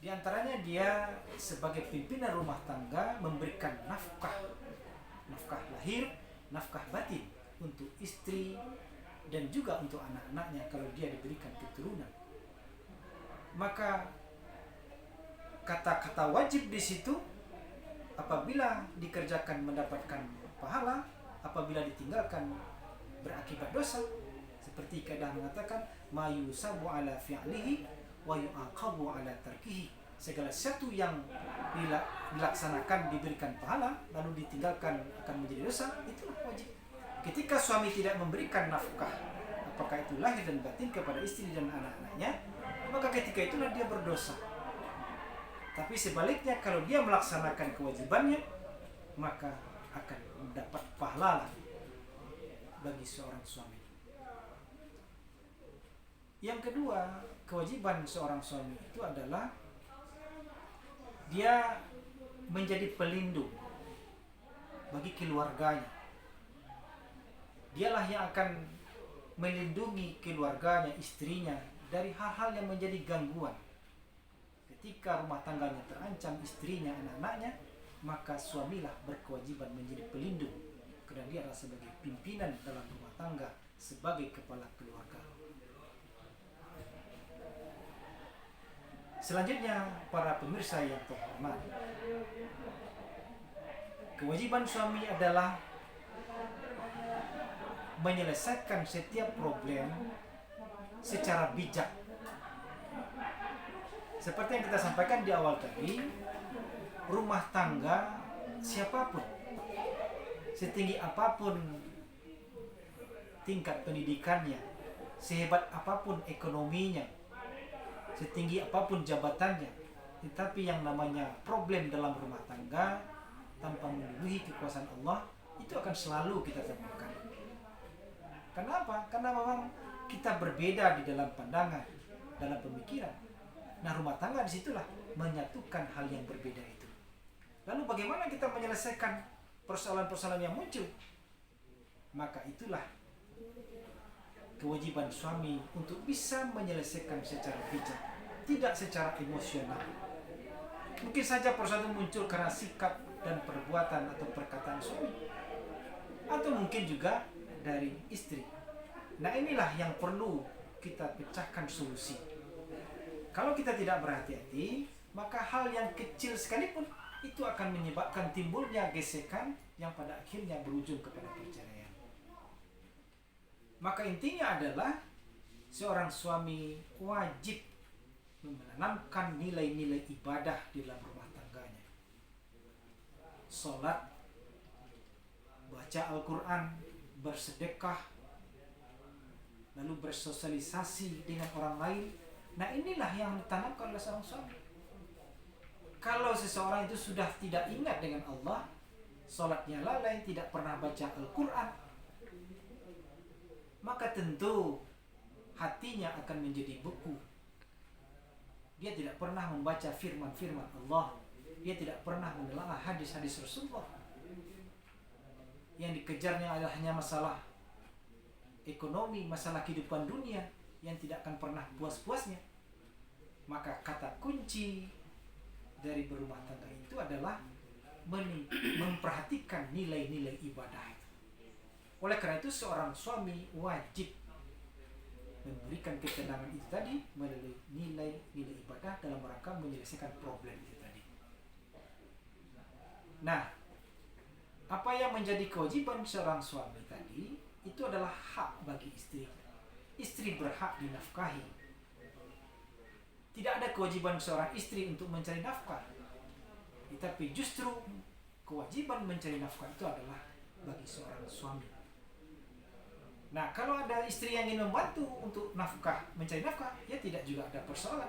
Di antaranya dia sebagai pimpinan rumah tangga memberikan nafkah, nafkah lahir, nafkah batin untuk istri dan juga untuk anak-anaknya kalau dia diberikan keturunan. Maka kata-kata wajib di situ apabila dikerjakan mendapatkan pahala, apabila ditinggalkan berakibat dosa. Seperti kaidah mengatakan ma yusabu ala fi'lihi wa yu'aqabu ala tarkihi. Segala sesuatu yang dilaksanakan diberikan pahala lalu ditinggalkan akan menjadi dosa, itulah wajib. Ketika suami tidak memberikan nafkah, apakah itu lahir dan batin kepada istri dan anak-anaknya, maka ketika itulah dia berdosa. Tapi sebaliknya kalau dia melaksanakan kewajibannya, maka akan mendapat pahala bagi seorang suami. Yang kedua, kewajiban seorang suami itu adalah dia menjadi pelindung bagi keluarganya. Dialah yang akan melindungi keluarganya, istrinya dari hal-hal yang menjadi gangguan. Ketika rumah tangganya terancam, istrinya, anak-anaknya, maka suamilah berkewajiban menjadi pelindung, karena dia adalah sebagai pimpinan dalam rumah tangga, sebagai kepala keluarga. Selanjutnya, para pemirsa yang terhormat, kewajiban suami adalah menyelesaikan setiap problem secara bijak. Seperti yang kita sampaikan di awal tadi, rumah tangga siapapun, setinggi apapun tingkat pendidikannya, sehebat apapun ekonominya, setinggi apapun jabatannya, tetapi yang namanya problem dalam rumah tangga tanpa memenuhi kekuasaan Allah, itu akan selalu kita temukan. Kenapa? Karena memang kita berbeda di dalam pandangan, dalam pemikiran. Nah, rumah tangga disitulah menyatukan hal yang berbeda itu. Lalu bagaimana kita menyelesaikan persoalan-persoalan yang muncul? Maka itulah kewajiban suami untuk bisa menyelesaikan secara bijak, tidak secara emosional. Mungkin saja persoalan muncul karena sikap dan perbuatan atau perkataan suami, atau mungkin juga dari istri. Nah, inilah yang perlu kita pecahkan solusi. Kalau kita tidak berhati-hati, maka hal yang kecil sekalipun itu akan menyebabkan timbulnya gesekan yang pada akhirnya berujung kepada perceraian. Maka intinya adalah seorang suami wajib menanamkan nilai-nilai ibadah di dalam rumah tangganya. Salat, baca Al-Quran, bersedekah, lalu bersosialisasi dengan orang lain. Nah, inilah yang ditanamkan oleh seorang suami. Kalau seseorang itu sudah tidak ingat dengan Allah, salatnya lalai, tidak pernah baca Al-Quran, maka tentu hatinya akan menjadi beku. Dia tidak pernah membaca firman-firman Allah, dia tidak pernah menelaah hadis-hadis Rasulullah. Yang dikejarnya adalah hanya masalah ekonomi, masalah kehidupan dunia yang tidak akan pernah puas-puasnya. Maka kata kunci dari berumah tangga itu adalah memperhatikan nilai-nilai ibadah. Oleh karena itu seorang suami wajib memberikan ketenangan itu tadi melalui nilai-nilai ibadah dalam rangka menyelesaikan problem itu tadi. Nah, apa yang menjadi kewajiban seorang suami tadi itu adalah hak bagi istri. Istri berhak dinafkahi. Tidak ada kewajiban seorang istri untuk mencari nafkah, tetapi justru kewajiban mencari nafkah itu adalah bagi seorang suami. Nah, kalau ada istri yang ingin membantu untuk nafkah, mencari nafkah, ya tidak juga ada persoalan.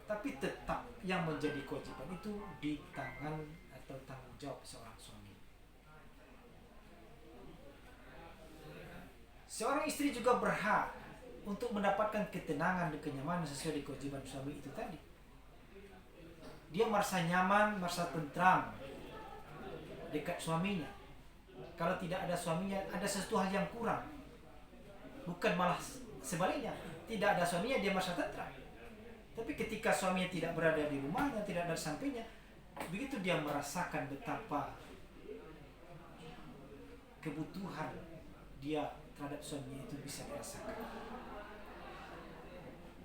Tapi tetap yang menjadi kewajiban itu di tangan atau tanggung jawab seorang suami. Seorang istri juga berhak untuk mendapatkan ketenangan dan kenyamanan sesuai dengan kewajiban suami itu tadi. Dia merasa nyaman, merasa tentram dekat suaminya. Kalau tidak ada suaminya, ada sesuatu hal yang kurang. Bukan malah sebaliknya, tidak ada suaminya dia merasa tentram. Tapi ketika suaminya tidak berada di rumahnya, tidak ada di sampingnya, begitu dia merasakan betapa kebutuhan dia terhadap suaminya itu bisa dirasakan.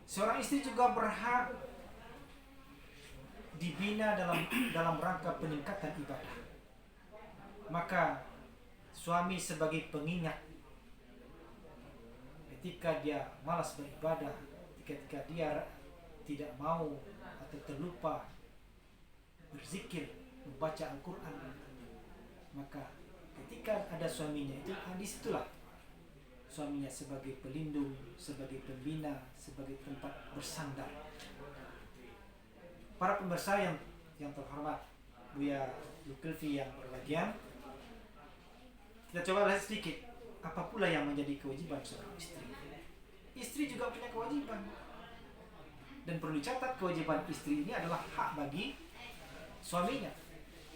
Seorang istri juga berhak dibina dalam rangka peningkatan ibadah. Maka suami sebagai pengingat ketika dia malas beribadah, ketika dia tidak mau atau terlupa berzikir, membaca Al-Quran, maka ketika ada suaminya itu, disitulah suaminya sebagai pelindung, sebagai pembina, sebagai tempat bersandar. Para pemirsa yang terhormat, Buya Zulkifli yang berbahagia, kita coba lihat sedikit apa pula yang menjadi kewajiban seorang istri. Istri juga punya kewajiban, dan perlu dicatat kewajiban istri ini adalah hak bagi suaminya.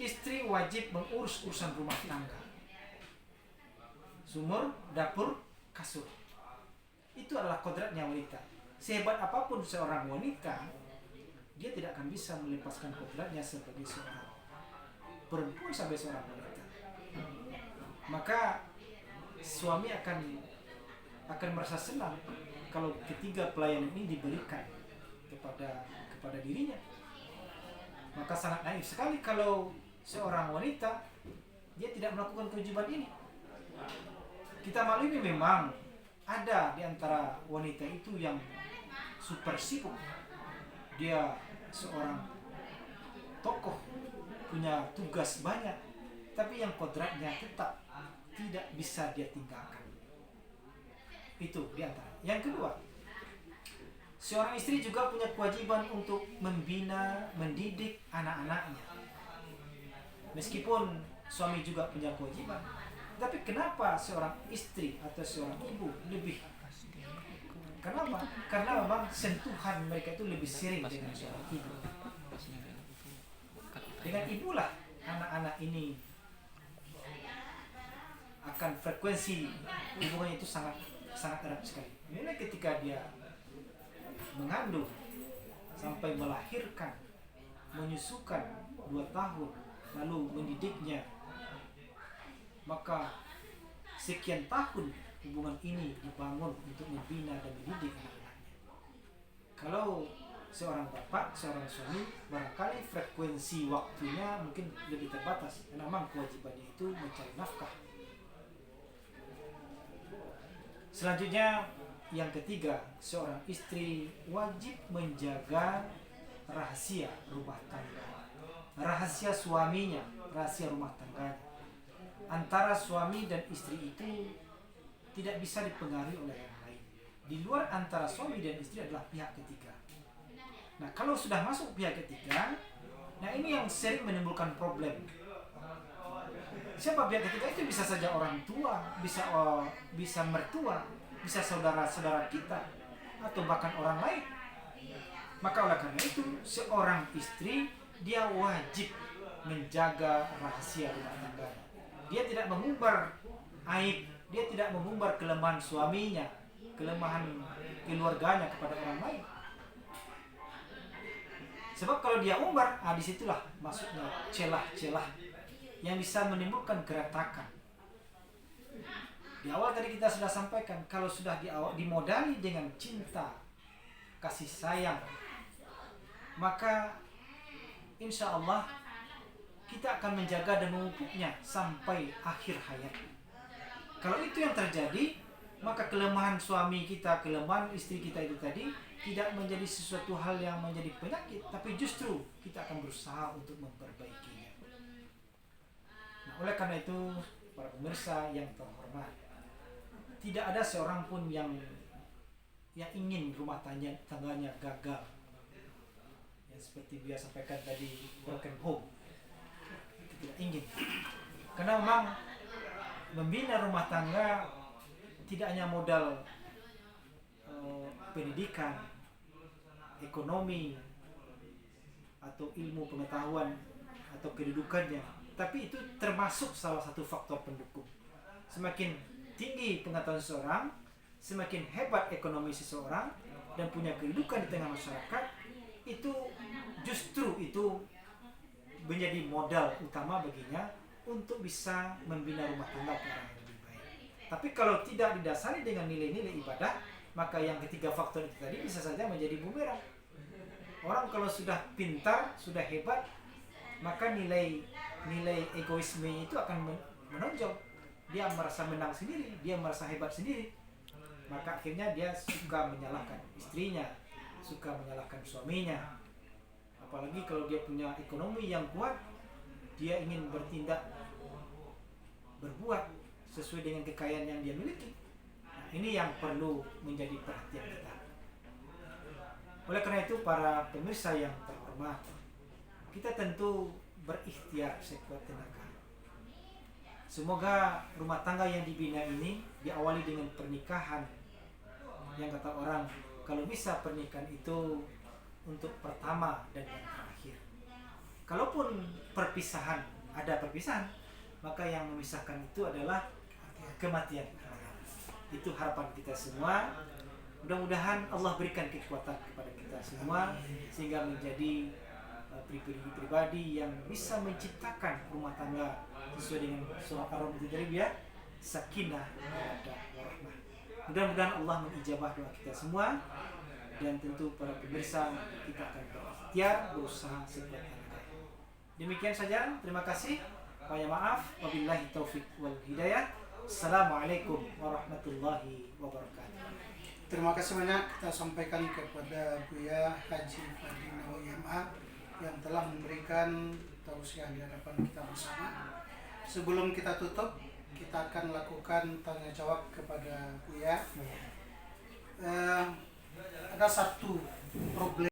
Istri wajib mengurus urusan rumah tangga, sumur, dapur, kasur. Itu adalah kodratnya wanita. Sehebat apapun seorang wanita, dia tidak akan bisa melepaskan kodratnya sebagai seorang perempuan sampai seorang wanita. Maka suami akan merasa senang kalau ketiga pelayanan ini diberikan kepada dirinya. Maka sangat naif sekali kalau seorang wanita dia tidak melakukan kewajiban ini. Kita maklumi memang ada di antara wanita itu yang super sibuk. Dia seorang tokoh, punya tugas banyak, tapi yang kodratnya tetap tidak bisa dia tinggalkan. Itu di antara. Yang kedua, seorang istri juga punya kewajiban untuk membina, mendidik anak-anaknya. Meskipun suami juga punya kewajiban, tapi kenapa seorang istri atau seorang ibu lebih? Kenapa? Karena memang sentuhan mereka itu lebih sering dengan seorang ibu. Dengan ibulah anak-anak ini akan frekuensi hubungannya itu sangat erat sekali. Mulai ketika dia mengandung sampai melahirkan, menyusukan 2 tahun, lalu mendidiknya, maka sekian tahun hubungan ini dibangun untuk membina dan mendidik anak-anaknya. Kalau seorang bapak, seorang suami, barangkali frekuensi waktunya mungkin lebih terbatas, karena memang kewajibannya itu mencari nafkah. Selanjutnya, yang ketiga, seorang istri wajib menjaga rahasia rumah tangga, rahasia suaminya, rahasia rumah tangganya. Antara suami dan istri itu tidak bisa dipengaruhi oleh yang lain. Di luar antara suami dan istri adalah pihak ketiga. Nah, kalau sudah masuk pihak ketiga, nah ini yang sering menimbulkan problem. Siapa pihak ketiga itu? Bisa saja orang tua, bisa mertua, bisa saudara-saudara kita, atau bahkan orang lain. Maka oleh karena itu, seorang istri dia wajib menjaga rahasia rumah tangganya. Dia tidak mengumbar aib, dia tidak mengumbar kelemahan suaminya, kelemahan keluarganya kepada orang lain. Sebab kalau dia umbar, disitulah masuknya celah-celah yang bisa menimbulkan keretakan. Di awal tadi kita sudah sampaikan, kalau sudah dimodali dengan cinta, kasih sayang, maka insya Allah kita akan menjaga dan memupuknya sampai akhir hayat. Kalau itu yang terjadi, maka kelemahan suami kita, kelemahan istri kita itu tadi tidak menjadi sesuatu hal yang menjadi penyakit, tapi justru kita akan berusaha untuk memperbaikinya. Nah, oleh karena itu, para pemirsa yang terhormat, tidak ada seorang pun yang ingin rumah tangganya gagal. Yang seperti biasa sampaikan tadi, broken home. Kita tidak ingin. Karena memang membina rumah tangga tidak hanya modal pendidikan, ekonomi, atau ilmu pengetahuan, atau kedudukannya, tapi itu termasuk salah satu faktor pendukung. Semakin tinggi pengetahuan seseorang, semakin hebat ekonomi seseorang, dan punya kedudukan di tengah masyarakat, itu justru itu menjadi modal utama baginya untuk bisa membina rumah tangga ke arah yang lebih baik. Tapi kalau tidak didasari dengan nilai-nilai ibadah, maka yang ketiga faktor itu tadi bisa saja menjadi bumerang. Orang kalau sudah pintar, sudah hebat, maka nilai egoisme itu akan menonjol. Dia merasa menang sendiri, dia merasa hebat sendiri. Maka akhirnya dia suka menyalahkan istrinya, suka menyalahkan suaminya. Apalagi kalau dia punya ekonomi yang kuat, dia ingin berbuat sesuai dengan kekayaan yang dia miliki. Nah, ini yang perlu menjadi perhatian kita. Oleh karena itu, para pemirsa yang terhormat, kita tentu berikhtiar sekuat tenaga. Semoga rumah tangga yang dibina ini diawali dengan pernikahan. Yang kata orang, kalau bisa pernikahan itu untuk pertama dan yang terakhir. Kalaupun ada perpisahan, maka yang memisahkan itu adalah kematian. Itu harapan kita semua. Mudah-mudahan Allah berikan kekuatan kepada kita semua sehingga menjadi pribadi yang bisa menciptakan rumah tangga sesuai dengan surah Ar-Rum, sakinah dan warahmah. Mudah-mudahan Allah mengijabah doa kita semua, dan tentu para pemirsa kita akan berikhtiar berusaha sekuat tenaga. Demikian saja, terima kasih. Banyak maaf, wabillahi taufik wal hidayah. Assalamualaikum warahmatullahi wabarakatuh. Terima kasih banyak kita sampaikan kepada Buya Haji Fadli Nawawi MA yang telah memberikan tausiah di hadapan kita bersama. Sebelum kita tutup, kita akan lakukan tanya jawab kepada Buya. Ada satu problem